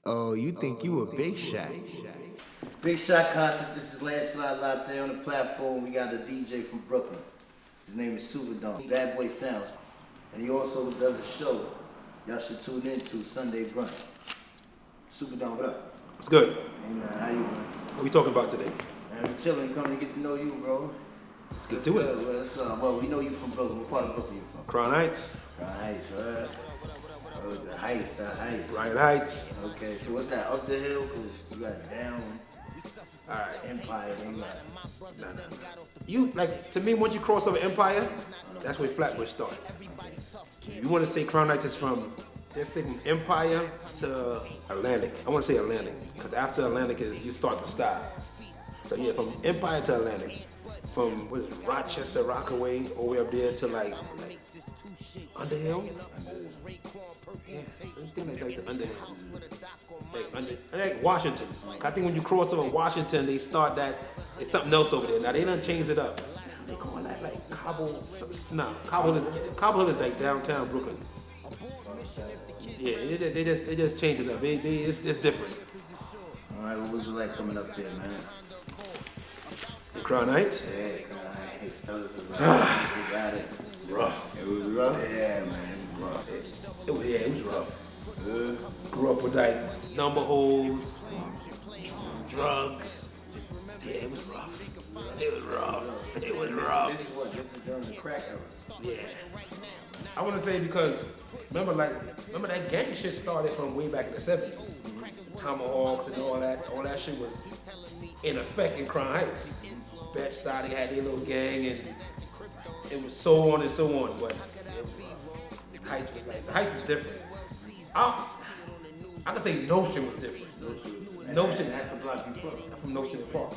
Oh, you think you a big shot? Big shot content. This is Landslide Latte on the platform. We got a DJ from Brooklyn. His name is Supa. Bad Boy Sounds. And he also does a show y'all should tune into Sunday brunch. Supa, what up? It's good. Hey man, how you, man? What are we talking about today? Man, we're chilling, coming to get to know you, bro. Let's get to it. Well, we know you from Brooklyn. What part of Brooklyn you from? Crown Heights. Crown Heights, right? Oh, the Heights. Ryan Heights. Okay, so what's that, up the hill? Because you got down, Alright. Empire, then you got... Nah. You, like, to me, once you cross over Empire, that's where Flatbush started. You want to say Crown Heights is from, let's say from Empire to Atlantic. I want to say Atlantic, because after Atlantic is, you start the style. So yeah, from Empire to Atlantic. From, what is it, Rochester, Rockaway, all the way up there to like Underhill? Yeah, I think it's like the Underhill. Like Washington. I think when you cross over Washington, they start that, it's something else over there. Now they done changed it up. They call that like Cobble Hill is like downtown Brooklyn. Yeah, they just changed it up. It's different. All right, what was it like coming up there, man? In Crown Heights? Yeah, Crown Heights. Tell us about it. Rough. It was rough? Yeah, man, it was rough. It was rough. Grew up with like number holes, drugs. Yeah, it was rough. It was rough. This is during the Crck era. Yeah. I want to say because remember that gang shit started from way back in the 70s. Tomahawks and all that shit was in effect in Crown Heights. Bed-Stuy, they had their little gang and it was so on and so on, but the Heights was different. I can say Notion was different. Notion, That's the block you from. I'm from Notion Park.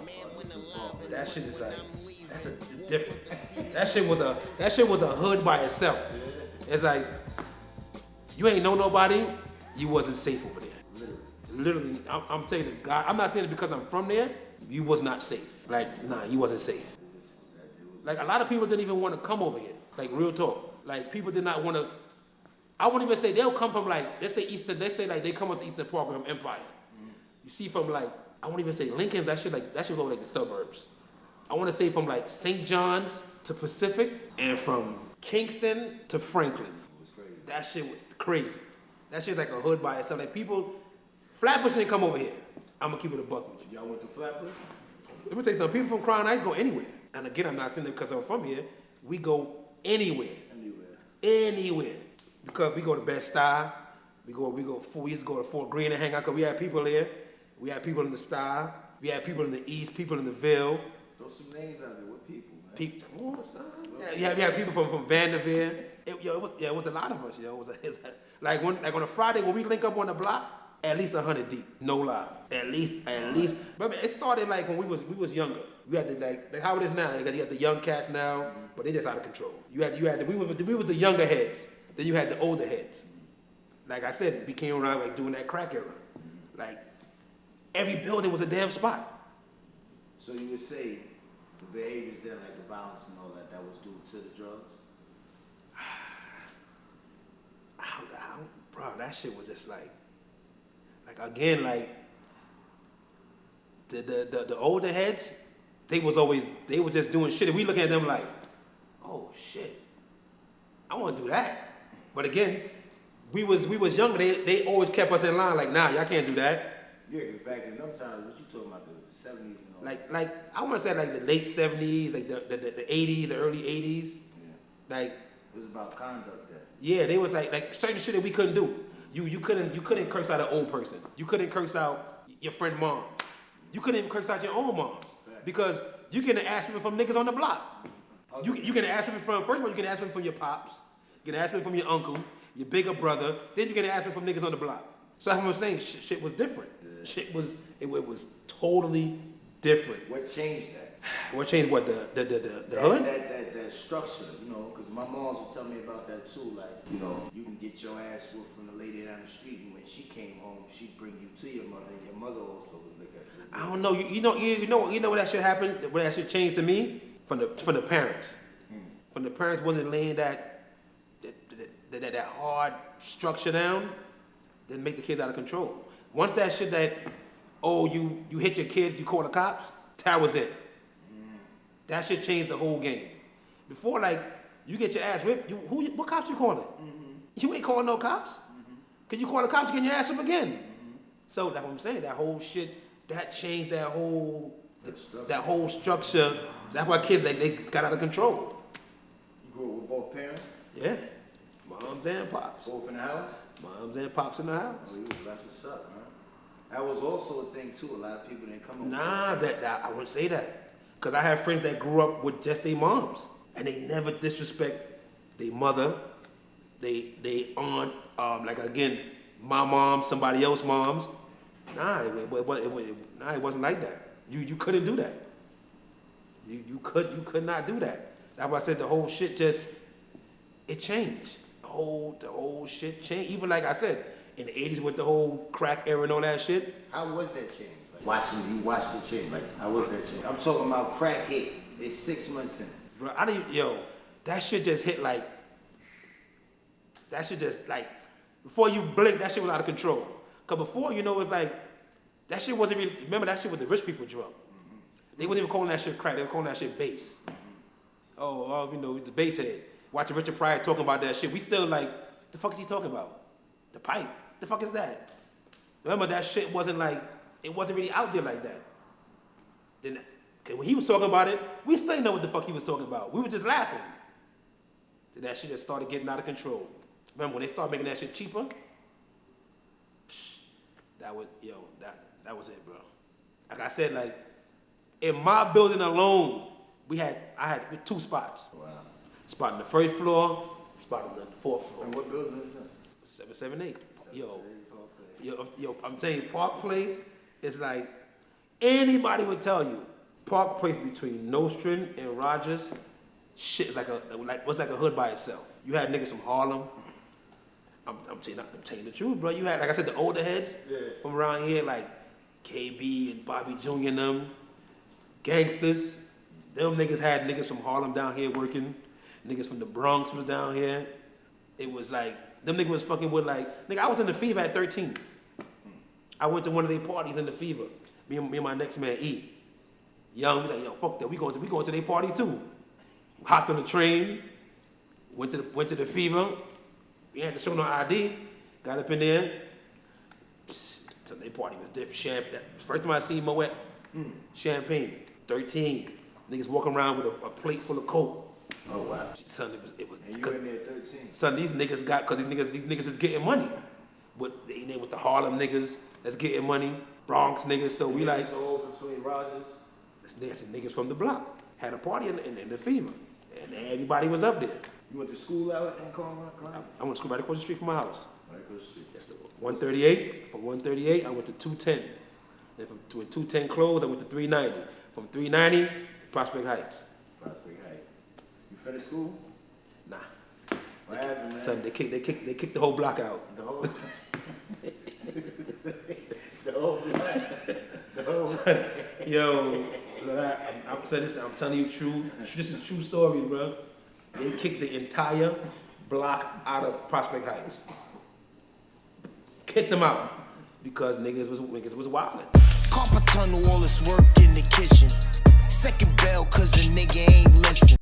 That shit is like, that's a different. That shit was a hood by itself. It's like, you ain't know nobody, you wasn't safe over there. Literally, I'm telling you, God, I'm not saying it because I'm from there, you was not safe. Like, nah, you wasn't safe. Like, a lot of people didn't even want to come over here. Like, real talk. Like, people did not want to, I wouldn't even say, they'll come from like, let's say like they come up to Eastern Park from Empire. You see from like, I won't even say Lincoln, that should go like the suburbs. I want to say from like St. John's to Pacific and from Kingston to Franklin. That shit was crazy. That shit's like a hood by itself. Like people, Flatbush didn't come over here. I'm gonna keep it a buck with you. Y'all went to Flatbush? Let me tell you something, people from Crown Heights go anywhere. And again, I'm not saying that because I'm from here. We go anywhere. Anywhere. Because we go to Bed-Stuy. We used to go to Fort Greene and hang out because we had people there. We had people in the Stuy. We had people in the East, people in the Ville. Throw some names out there. What people, man? We had people from Vanderveer. It was a lot of us, yo. Like on a Friday when we link up on the block, at least 100 deep. No lie. At least. Remember, it started like when we was younger. You had to like how it is now. You got the young cats now, but they just out of control. We was the younger heads. Then you had the older heads. Like I said, we came around like during that crack era. Like every building was a damn spot. So you would say the behaviors then, like the violence and all that was due to the drugs? Bro, that shit was just like again, like the older heads, they was just doing shit. And we looking at them like, oh shit, I want to do that. But again, we was younger. They always kept us in line. Like, nah, y'all can't do that. Yeah, because back in them times, what you talking about, the 70s and all that? Like I want to say like the late 70s, like the 80s, the early 80s. Yeah. Like it was about conduct then. Yeah, they was like certain shit that we couldn't do. You couldn't curse out an old person. You couldn't curse out your friend moms. You couldn't even curse out your own moms because you can ask people from niggas on the block. You can ask people from, first of all, you can ask people from your pops. You can ask people from your uncle, your bigger brother. Then you can ask people from niggas on the block. So I'm saying shit was different. Yeah. It was totally different. What changed that? What changed what? The hood? That structure, you know, because my moms would tell me about that too. Like, you know, you can get your ass whooped from the lady down the street, and when she came home, she'd bring you to your mother, and your mother also would look at you. I don't know. You know where that shit happened? Where that shit changed to me? From the parents. From the parents wasn't laying that hard structure down. than make the kids out of control. Once that shit that, oh, you hit your kids, you call the cops, that was it. That shit changed the whole game. Before, like, you get your ass whipped, what cops you calling? You ain't calling no cops. Cause you call the cops, you get your ass up again. So that's what I'm saying, that whole shit, that changed that whole structure. That's why kids, they just got out of control. You grew up with both parents? Yeah, moms and pops. Both in the house? Moms and pops in the house. Oh, that's what's up, man. That was also a thing too. A lot of people didn't come up Nah, with that I wouldn't say that. Cause I have friends that grew up with just their moms, and they never disrespect their mother, they aunt, like again, my mom, somebody else's moms. Nah, it wasn't like that. You couldn't do that. You could not do that. That's why I said the whole shit it changed. The whole shit changed. Even like I said, in the 80s with the whole crack era and all that shit. How was that change? Like, you watched the change. Like, how was that change? I'm talking about crack hit. It's 6 months in. Bro, that shit just hit like, before you blink, that shit was out of control. Cause before, it's like, that shit wasn't really, remember that shit was the rich people drug. They wasn't even calling that shit crack, they were calling that shit bass. The bass head. Watching Richard Pryor talking about that shit, we still like, the fuck is he talking about? The pipe, the fuck is that? Remember that shit wasn't like, it wasn't really out there like that. Then, when he was talking about it, we still didn't know what the fuck he was talking about. We were just laughing. Then that shit just started getting out of control. Remember when they started making that shit cheaper? That was it, bro. Like I said, like, in my building alone, I had 2 spots. Wow. Spot on the 1st floor, spot on the 4th floor. And what building is that? 778. Yo, I'm telling you, Park Place is like, anybody would tell you, Park Place between Nostrand and Rogers, shit is was like a hood by itself. You had niggas from Harlem. I'm telling you the truth, bro. You had, like I said, the older heads from around here, like KB and Bobby Jr. and them, gangsters. Them niggas had niggas from Harlem down here working. Niggas from the Bronx was down here. It was like, them niggas was fucking with like, nigga, I was in the Fever at 13. I went to one of their parties in the Fever. Me and my next man, E. Young, we was like, yo, fuck that, we going to their party too. Hopped on the train, went to the Fever. We had to show no ID. Got up in there. So their party was different. Champagne. First time I seen Moet, champagne. 13. Niggas walking around with a plate full of Coke. Oh wow. Son, it was. And you in there at 13. Son, these niggas got, cause these niggas is getting money. With the Harlem niggas that's getting money, Bronx niggas. So we like. All between Rogers. There's some niggas from the block. Had a party in the Fever, and everybody was up there. You went to school out in Conrad? I went to school right across the street from my house. Right across the street. That's the 138. From 138, I went to 210. Then from 210 closed, I went to 390. From 390, Prospect Heights. Prospect Heights. You finished school? Nah. What happened, man? Son, they kicked the whole block out. The whole. The whole block. The whole. Yo, I'm telling you this is a true story, bro. They kicked the entire block out of Prospect Heights. Kicked them out because niggas was wildin'. Carpet tunnel, all this work in the kitchen. Second bell, cause the nigga ain't listen.